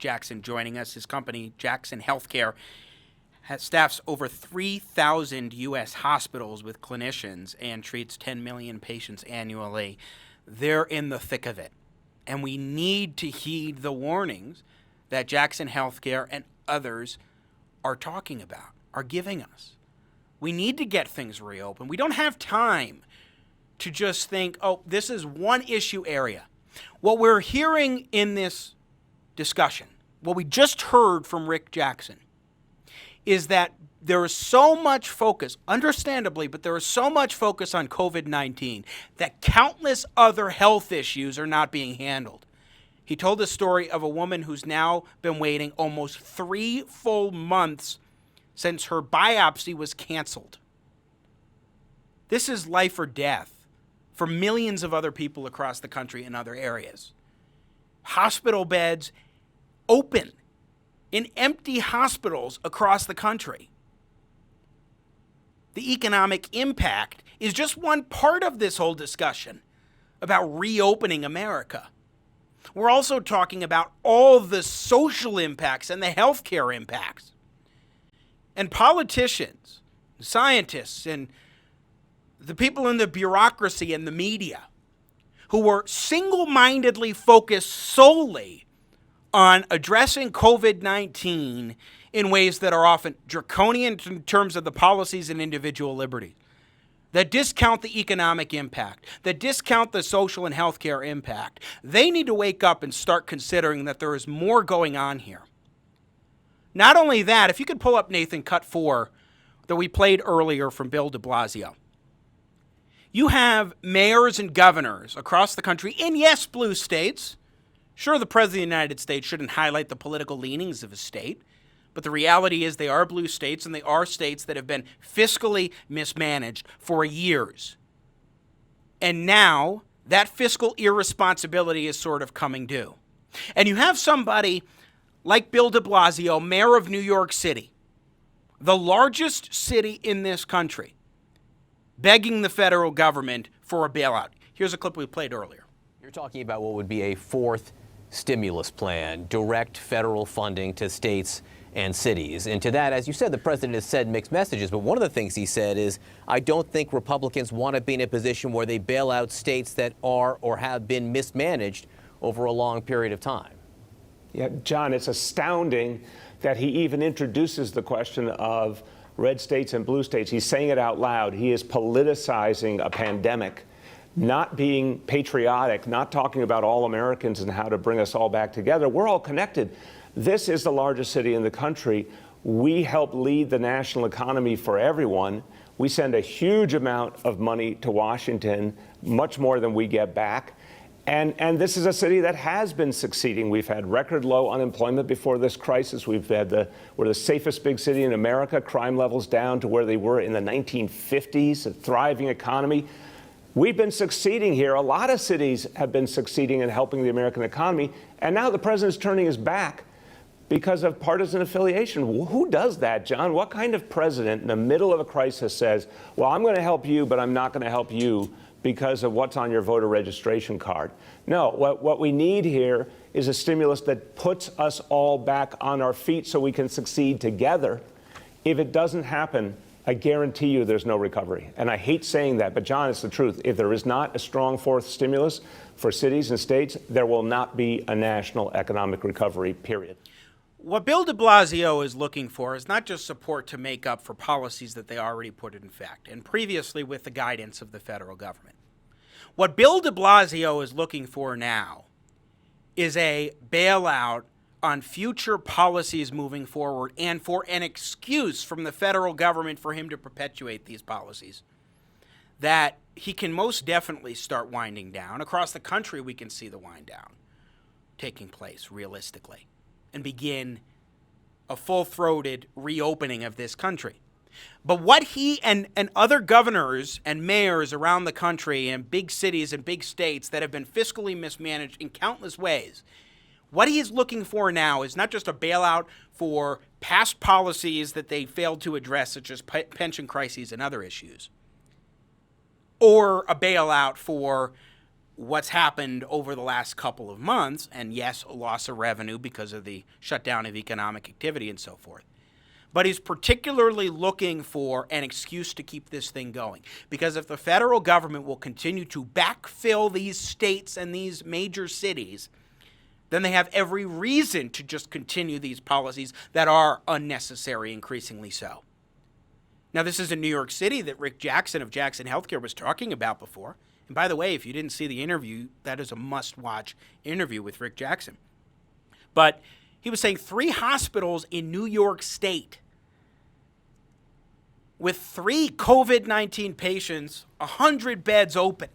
Jackson joining us. His company, Jackson Healthcare, staffs over 3,000 U.S. hospitals with clinicians and treats 10 million patients annually. They're in the thick of it. And we need to heed the warnings that Jackson Healthcare and others are talking about, are giving us. We need to get things reopened. We don't have time to just think, oh, this is one issue area. What we're hearing in this discussion, what we just heard from Rick Jackson, is that there is so much focus, understandably, but there is so much focus on COVID-19 that countless other health issues are not being handled. He told the story of a woman who's now been waiting almost 3 full months since her biopsy was canceled. This is life or death for millions of other people across the country in other areas. Hospital beds open in empty hospitals across the country. The economic impact is just one part of this whole discussion about reopening America. We're also talking about all the social impacts and the healthcare impacts. And politicians, scientists, and the people in the bureaucracy and the media who were single-mindedly focused solely on addressing COVID-19 in ways that are often draconian in terms of the policies and individual liberties, that discount the economic impact, that discount the social and healthcare impact. They need to wake up and start considering that there is more going on here. Not only that, if you could pull up, Nathan, cut 4 that we played earlier from Bill de Blasio. You have mayors and governors across the country, and yes, blue states. Sure, the President of the United States shouldn't highlight the political leanings of a state, but the reality is they are blue states, and they are states that have been fiscally mismanaged for years. And now that fiscal irresponsibility is sort of coming due. And you have somebody like Bill de Blasio, mayor of New York City, the largest city in this country, begging the federal government for a bailout. Here's a clip we played earlier. You're talking about what would be a 4th stimulus plan, direct federal funding to states and cities. And to that, as you said, the president has said mixed messages, but one of the things he said is, I don't think Republicans want to be in a position where they bail out states that are or have been mismanaged over a long period of time. Yeah, John, it's astounding that he even introduces the question of red states and blue states. He's saying it out loud. He is politicizing a pandemic, not being patriotic, not talking about all Americans and how to bring us all back together. We're all connected. This is the largest city in the country. We help lead the national economy for everyone. We send a huge amount of money to Washington, much more than we get back. And this is a city that has been succeeding. We've had record low unemployment before this crisis. We're the safest big city in America. Crime levels down to where they were in the 1950s, a thriving economy. We've been succeeding here. A lot of cities have been succeeding in helping the American economy. And now the president's turning his back because of partisan affiliation. Who does that, John? What kind of president in the middle of a crisis says, well, I'm going to help you, but I'm not going to help you because of what's on your voter registration card? No, what we need here is a stimulus that puts us all back on our feet so we can succeed together. If it doesn't happen, I guarantee you there's no recovery. And I hate saying that, but John, it's the truth. If there is not a strong 4th stimulus for cities and states, there will not be a national economic recovery, period. What Bill de Blasio is looking for is not just support to make up for policies that they already put in effect, and previously with the guidance of the federal government. What Bill de Blasio is looking for now is a bailout on future policies moving forward and for an excuse from the federal government for him to perpetuate these policies that he can most definitely start winding down. Across the country, we can see the wind down taking place realistically and begin a full-throated reopening of this country. But what he and other governors and mayors around the country and big cities and big states that have been fiscally mismanaged in countless ways, what he is looking for now is not just a bailout for past policies that they failed to address, such as pension crises and other issues, or a bailout for what's happened over the last couple of months, and yes, a loss of revenue because of the shutdown of economic activity and so forth. But he's particularly looking for an excuse to keep this thing going. Because if the federal government will continue to backfill these states and these major cities, then they have every reason to just continue these policies that are unnecessary, increasingly so. Now, this is in New York City that Rick Jackson of Jackson Healthcare was talking about before. And by the way, if you didn't see the interview, that is a must-watch interview with Rick Jackson. But he was saying 3 hospitals in New York State with 3 COVID-19 patients, 100 beds open.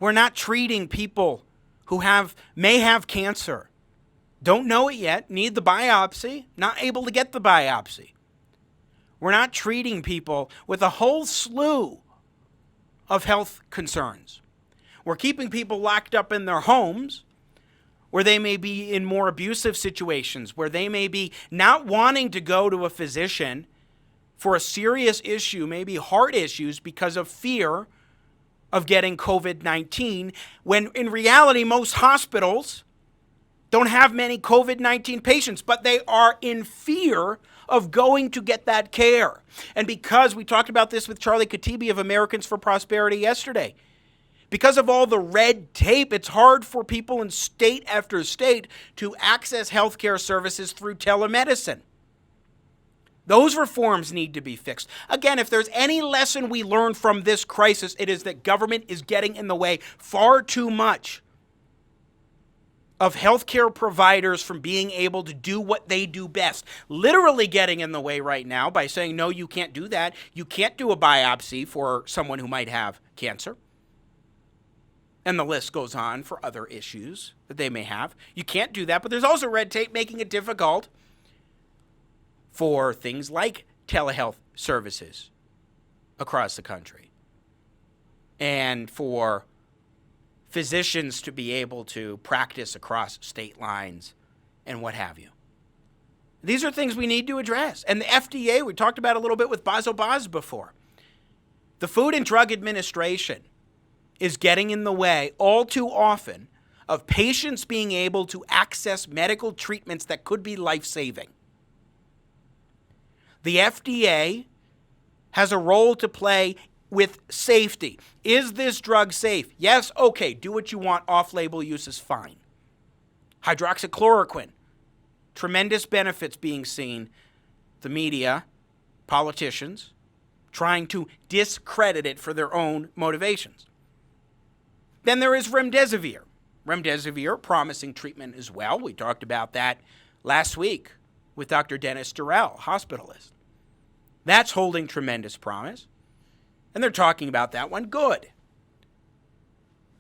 We're not treating people who may have cancer, don't know it yet, need the biopsy, not able to get the biopsy. We're not treating people with a whole slew of health concerns. We're keeping people locked up in their homes, where they may be in more abusive situations, where they may be not wanting to go to a physician for a serious issue, maybe heart issues, because of fear of getting COVID-19, when in reality, most hospitals don't have many COVID-19 patients, but they are in fear of going to get that care. And because we talked about this with Charlie Katibi of Americans for Prosperity yesterday, because of all the red tape, it's hard for people in state after state to access healthcare services through telemedicine. Those reforms need to be fixed. Again, if there's any lesson we learn from this crisis, it is that government is getting in the way far too much of healthcare providers from being able to do what they do best. Literally getting in the way right now by saying, no, you can't do that. You can't do a biopsy for someone who might have cancer. And the list goes on for other issues that they may have. You can't do that, but there's also red tape making it difficult for things like telehealth services across the country, and for physicians to be able to practice across state lines and what have you. These are things we need to address. And the FDA, we talked about a little bit with Boz O'Boz before. The Food and Drug Administration is getting in the way all too often of patients being able to access medical treatments that could be life-saving. The FDA has a role to play with safety. Is this drug safe? Yes, okay, do what you want. Off-label use is fine. Hydroxychloroquine, tremendous benefits being seen. The media, politicians, trying to discredit it for their own motivations. Then there is remdesivir. Remdesivir, promising treatment as well. We talked about that last week with Dr. Dennis Durrell, hospitalist. That's holding tremendous promise. And they're talking about that one. Good.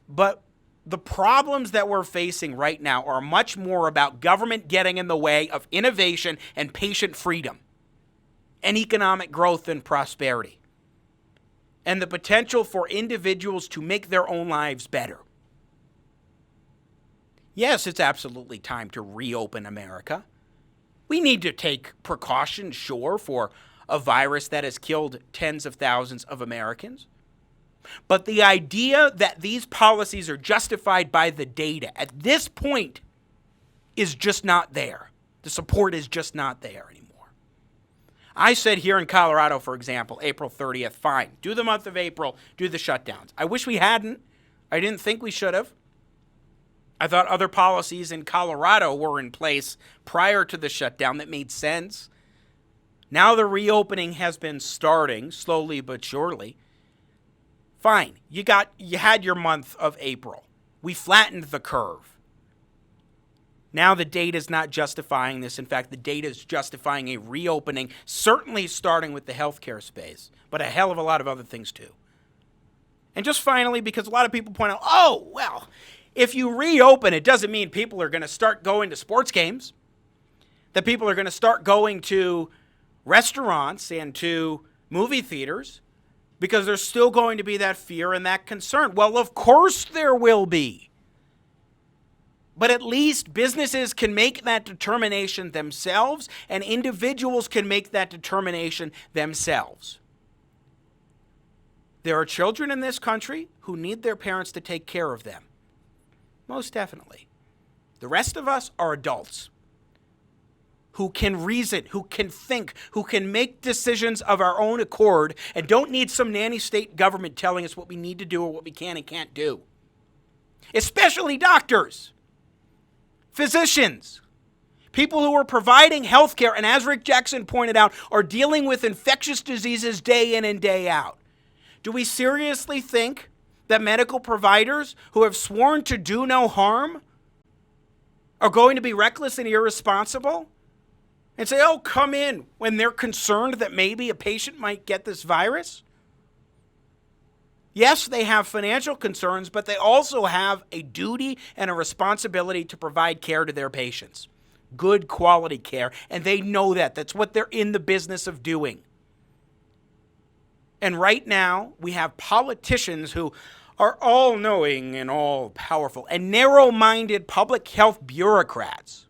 But the problems that we're facing right now are much more about government getting in the way of innovation and patient freedom and economic growth and prosperity, and the potential for individuals to make their own lives better. Yes, it's absolutely time to reopen America. We need to take precautions, sure, for a virus that has killed tens of thousands of Americans. But the idea that these policies are justified by the data at this point is just not there. The support is just not there anymore. I said here in Colorado, for example, April 30th, fine. Do the month of April, do the shutdowns. I wish we hadn't. I didn't think we should have. I thought other policies in Colorado were in place prior to the shutdown that made sense. Now the reopening has been starting, slowly but surely. Fine, you had your month of April. We flattened the curve. Now the data is not justifying this. In fact, the data is justifying a reopening, certainly starting with the healthcare space, but a hell of a lot of other things too. And just finally, because a lot of people point out, oh, well, if you reopen, it doesn't mean people are going to start going to sports games, that people are going to start going to restaurants and to movie theaters, because there's still going to be that fear and that concern. Well, of course there will be. But at least businesses can make that determination themselves, and individuals can make that determination themselves. There are children in this country who need their parents to take care of them. Most definitely. The rest of us are adults who can reason, who can think, who can make decisions of our own accord and don't need some nanny state government telling us what we need to do or what we can and can't do. Especially doctors, physicians, people who are providing health care, and as Rick Jackson pointed out, are dealing with infectious diseases day in and day out. Do we seriously think that medical providers who have sworn to do no harm are going to be reckless and irresponsible and say, oh, come in, when they're concerned that maybe a patient might get this virus? Yes, they have financial concerns, but they also have a duty and a responsibility to provide care to their patients. Good quality care, and they know that. That's what they're in the business of doing. And right now, we have politicians who are all-knowing and all-powerful and narrow-minded public health bureaucrats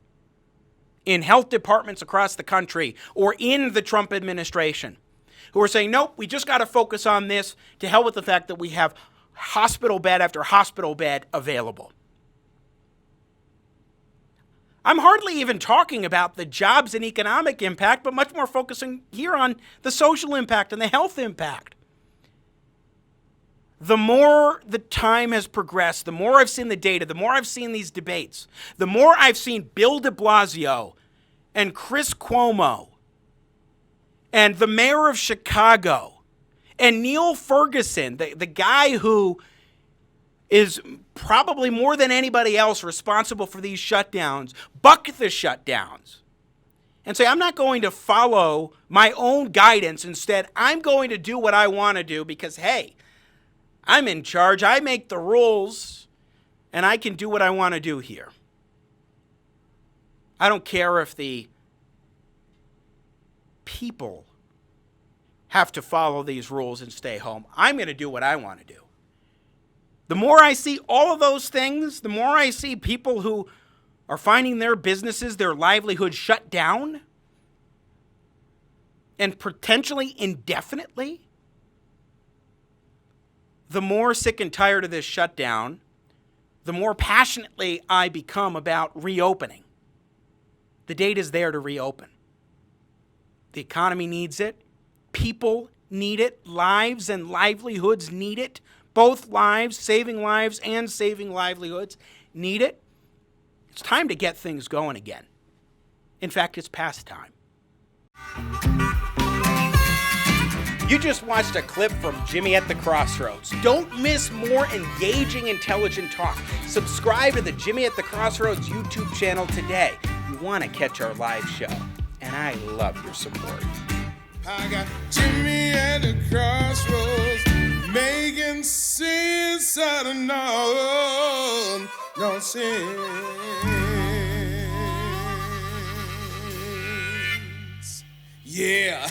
in health departments across the country or in the Trump administration who are saying, nope, we just got to focus on this, to hell with the fact that we have hospital bed after hospital bed available. I'm hardly even talking about the jobs and economic impact, but much more focusing here on the social impact and the health impact. The more the time has progressed, the more I've seen the data, the more I've seen these debates, the more I've seen Bill de Blasio and Chris Cuomo and the mayor of Chicago and Neil Ferguson, the guy who is probably more than anybody else responsible for these shutdowns, buck the shutdowns and say, I'm not going to follow my own guidance. Instead, I'm going to do what I want to do because, hey, I'm in charge. I make the rules, and I can do what I want to do here. I don't care if the people have to follow these rules and stay home. I'm going to do what I want to do. The more I see all of those things, the more I see people who are finding their businesses, their livelihood shut down, and potentially indefinitely, the more sick and tired of this shutdown, the more passionately I become about reopening. The date is there to reopen. The economy needs it. People need it. Lives and livelihoods need it. Both lives, saving lives and saving livelihoods, need it. It's time to get things going again. In fact, it's past time. You just watched a clip from Jimmy at the Crossroads. Don't miss more engaging, intelligent talk. Subscribe to the Jimmy at the Crossroads YouTube channel today. You want to catch our live show. And I love your support. I got Jimmy at the Crossroads, making sense out of no sense. Yeah.